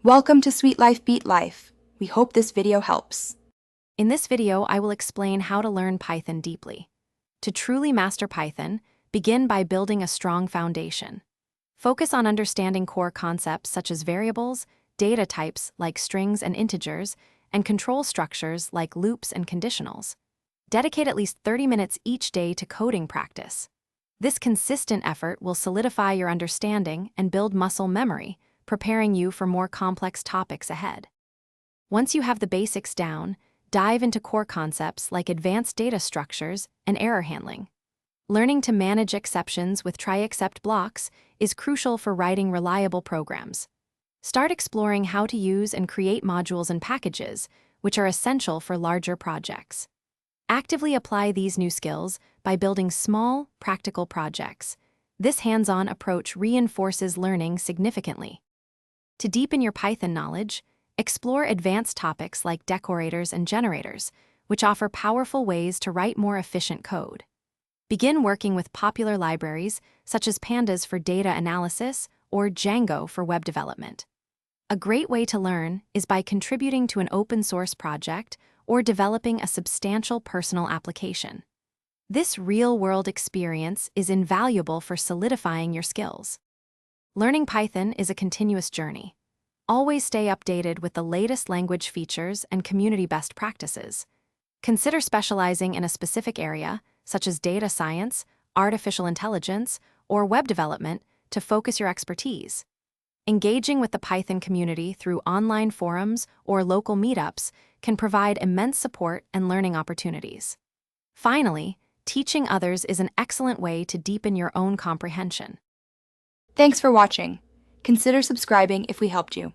Welcome to Sweet Life Beat Life. We hope this video helps. In this video, I will explain how to learn Python deeply. To truly master Python, begin by building a strong foundation. Focus on understanding core concepts such as variables, data types like strings and integers, and control structures like loops and conditionals. Dedicate at least 30 minutes each day to coding practice. This consistent effort will solidify your understanding and build muscle memory, preparing you for more complex topics ahead. Once you have the basics down, dive into core concepts like advanced data structures and error handling. Learning to manage exceptions with try-except blocks is crucial for writing reliable programs. Start exploring how to use and create modules and packages, which are essential for larger projects. Actively apply these new skills by building small, practical projects. This hands-on approach reinforces learning significantly. To deepen your Python knowledge, explore advanced topics like decorators and generators, which offer powerful ways to write more efficient code. Begin working with popular libraries such as Pandas for data analysis or Django for web development. A great way to learn is by contributing to an open-source project or developing a substantial personal application. This real-world experience is invaluable for solidifying your skills. Learning Python is a continuous journey. Always stay updated with the latest language features and community best practices. Consider specializing in a specific area, such as data science, artificial intelligence, or web development, to focus your expertise. Engaging with the Python community through online forums or local meetups can provide immense support and learning opportunities. Finally, teaching others is an excellent way to deepen your own comprehension. Thanks for watching. Consider subscribing if we helped you.